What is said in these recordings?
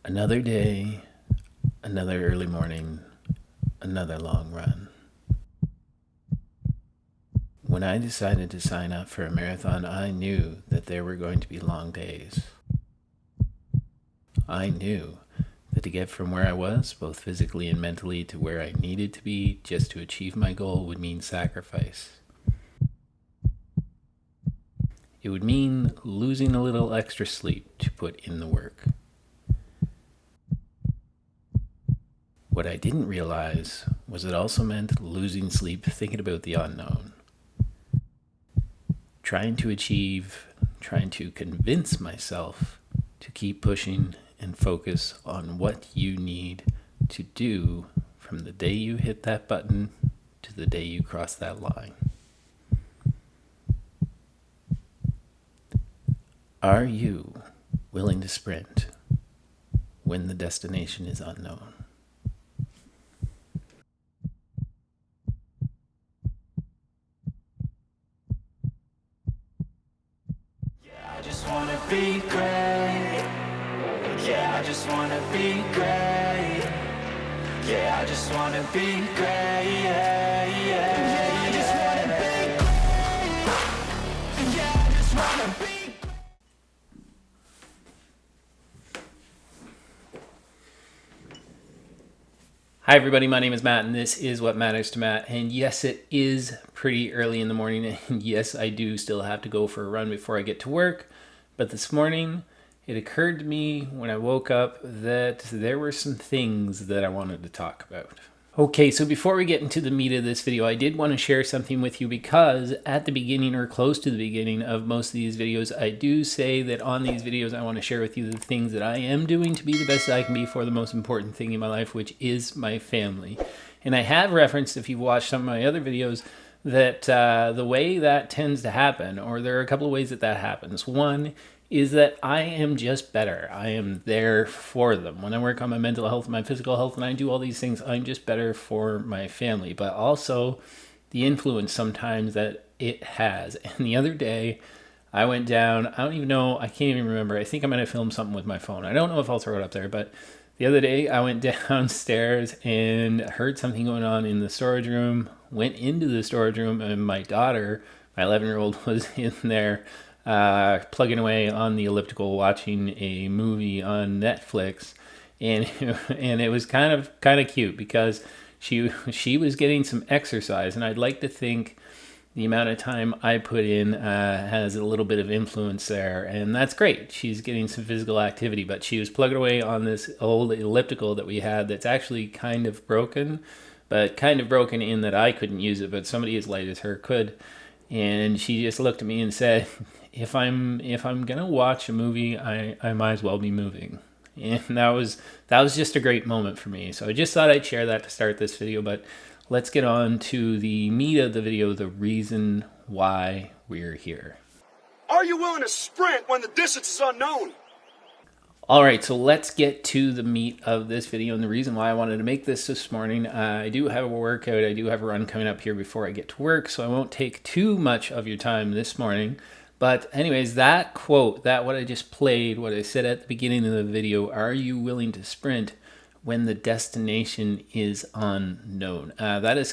Another day, another early morning, another long run. When I decided to sign up for a marathon, I knew that there were going to be long days. I knew that to get from where I was, both physically and mentally, to where I needed to be just to achieve my goal would mean sacrifice. It would mean losing a little extra sleep to put in the work. What I didn't realize was it also meant losing sleep thinking about the unknown. Trying to achieve, trying to convince myself to keep pushing and focus on what you need to do from the day you hit that button to the day you cross that line. Are you willing to sprint when the destination is unknown? I just wanna be great. Yeah, I just wanna be great. Yeah, I just wanna be great. Yeah, yeah. I just wanna be great. Yeah, I just wanna be. Hi everybody, my name is Matt and this is What Matters to Matt. And yes, it is pretty early in the morning, and yes, I do still have to go for a run before I get to work. But this morning, it occurred to me when I woke up that there were some things that I wanted to talk about. Okay, so before we get into the meat of this video, I did want to share something with you because at the beginning or close to the beginning of most of these videos, I do say that on these videos I want to share with you the things that I am doing to be the best I can be for the most important thing in my life, which is my family. And I have referenced, if you've watched some of my other videos, that the way that tends to happen, or there are a couple of ways that that happens. One is that I am just better. I am there for them. When I work on my mental health, my physical health, and I do all these things, I'm just better for my family. But also the influence sometimes that it has. And the other day, I went down, I don't even know, I can't even remember. I think I might have filmed something with my phone. I don't know if I'll throw it up there, but the other day I went downstairs and heard something going on in the storage room, went into the storage room, and my daughter, my 11-year-old, was in there plugging away on the elliptical watching a movie on Netflix, and it was kind of cute because she was getting some exercise, and I'd like to think the amount of time I put in has a little bit of influence there, and that's great. She's getting some physical activity, but she was plugging away on this old elliptical that we had that's actually kind of broken, but kind of broken in that I couldn't use it, but somebody as light as her could. And she just looked at me and said, if I'm gonna watch a movie, I might as well be moving. And that was just a great moment for me. So I just thought I'd share that to start this video, but let's get on to the meat of the video, the reason why we're here. Are you willing to sprint when the distance is unknown? All right, so let's get to the meat of this video and the reason why I wanted to make this morning. I do have a workout, I do have a run coming up here before I get to work, so I won't take too much of your time this morning. But anyways, that quote, that what I just played, what I said at the beginning of the video, are you willing to sprint when the destination is unknown? That has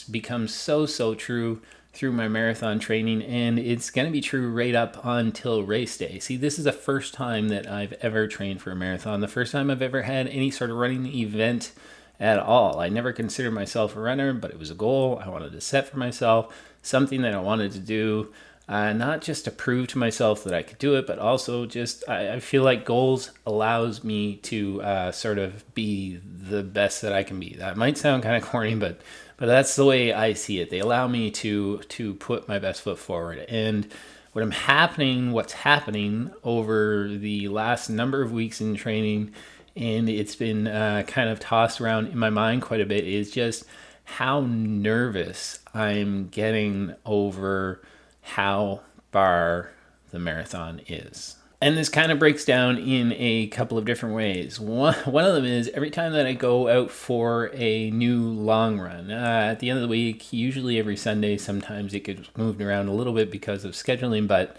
become so true through my marathon training, and it's going to be true right up until race day. See, this is the first time that I've ever trained for a marathon, the first time I've ever had any sort of running event at all. I never considered myself a runner, but it was a goal I wanted to set for myself, something that I wanted to do, not just to prove to myself that I could do it, but also just I feel like goals allows me to sort of be the best that I can be. That might sound kind of corny, but that's the way I see it. They allow me to put my best foot forward. And what's happening over the last number of weeks in training, and it's been kind of tossed around in my mind quite a bit, is just how nervous I'm getting over how far the marathon is. And this kind of breaks down in a couple of different ways. One of them is every time that I go out for a new long run, at the end of the week, usually every Sunday, sometimes it gets moved around a little bit because of scheduling, but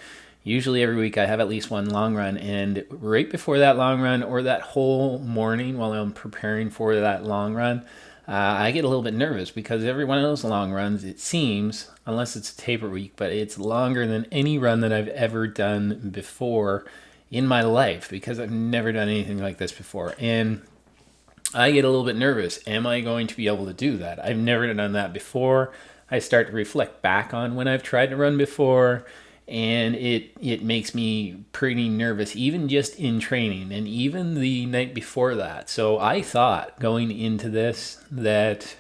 Usually every week I have at least one long run, and right before that long run, or that whole morning while I'm preparing for that long run, I get a little bit nervous because every one of those long runs, it seems, unless it's a taper week, but it's longer than any run that I've ever done before in my life, because I've never done anything like this before. And I get a little bit nervous. Am I going to be able to do that? I've never done that before. I start to reflect back on when I've tried to run before, and it makes me pretty nervous, even just in training and even the night before that. So I thought going into this that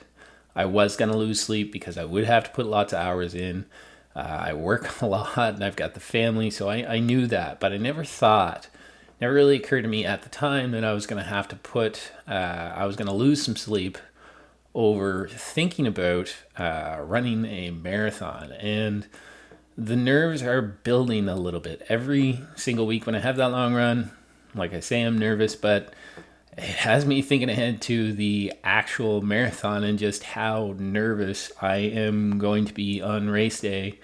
I was going to lose sleep because I would have to put lots of hours in. I work a lot and I've got the family, so I knew that, but I never really occurred to me at the time that I was going to have to I was going to lose some sleep over thinking about running a marathon. And the nerves are building a little bit. Every single week when I have that long run, like I say, I'm nervous, but it has me thinking ahead to the actual marathon and just how nervous I am going to be on race day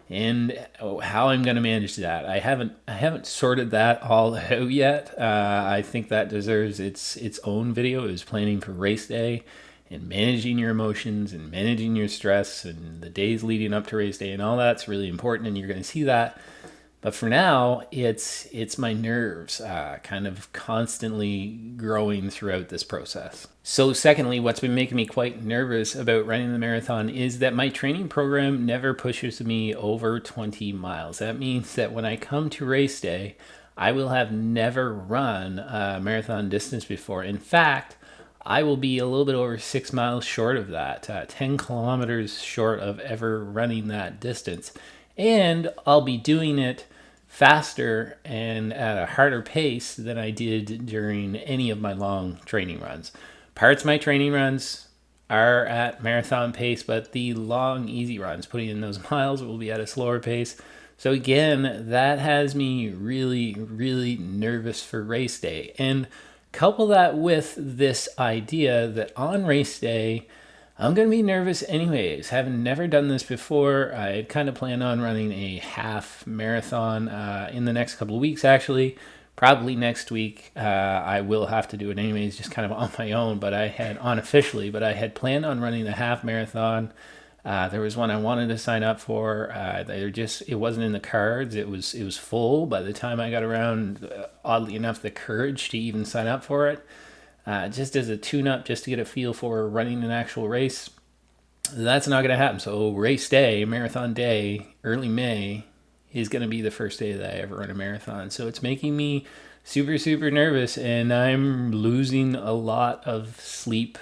and how I'm going to manage that. I haven't sorted that all out yet. I think that deserves its own video, is planning for race day and managing your emotions and managing your stress and the days leading up to race day, and all that's really important, and you're going to see that. But for now, it's my nerves kind of constantly growing throughout this process. So secondly, what's been making me quite nervous about running the marathon is that my training program never pushes me over 20 miles. That means that when I come to race day, I will have never run a marathon distance before. In fact, I will be a little bit over 6 miles short of that, 10 kilometers short of ever running that distance. And I'll be doing it faster and at a harder pace than I did during any of my long training runs. Parts of my training runs are at marathon pace, but the long, easy runs, putting in those miles, will be at a slower pace. So again, that has me really, really nervous for race day. And couple that with this idea that on race day, I'm going to be nervous anyways. Having never done this before, I kind of plan on running a half marathon in the next couple of weeks, actually. Probably next week. I will have to do it anyways, just kind of on my own, but I had I planned on running a half marathon. There was one I wanted to sign up for. It wasn't in the cards. It was full by the time I got around, oddly enough, the courage to even sign up for it. Just as a tune-up, just to get a feel for running an actual race. That's not going to happen. So race day, marathon day, early May, is going to be the first day that I ever run a marathon. So it's making me super, super nervous, and I'm losing a lot of sleep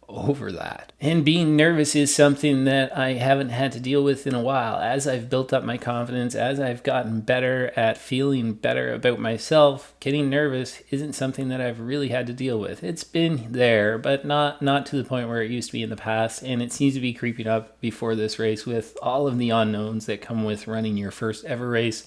over that. And being nervous is something that I haven't had to deal with in a while. As I've built up my confidence, as I've gotten better at feeling better about myself, getting nervous isn't something that I've really had to deal with. It's been there, but not to the point where it used to be in the past, and it seems to be creeping up before this race with all of the unknowns that come with running your first ever race,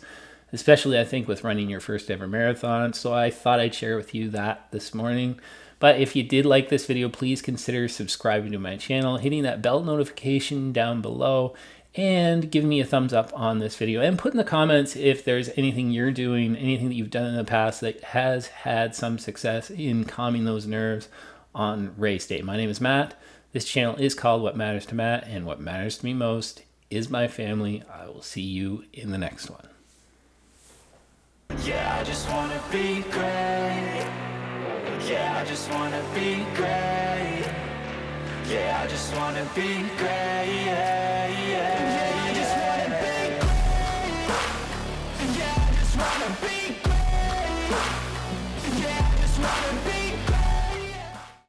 especially I think with running your first ever marathon. So I thought I'd share with you that this morning. But if you did like this video, please consider subscribing to my channel, hitting that bell notification down below, and giving me a thumbs up on this video. And put in the comments if there's anything you're doing, anything that you've done in the past that has had some success in calming those nerves on race day. My name is Matt. This channel is called What Matters to Matt, and what matters to me most is my family. I will see you in the next one. Yeah, I just wanna be great. Yeah, I just wanna be great. Yeah, I just wanna be great. Yeah, yeah, I just wanna be great. Yeah, I just wanna be great. Yeah, I just wanna be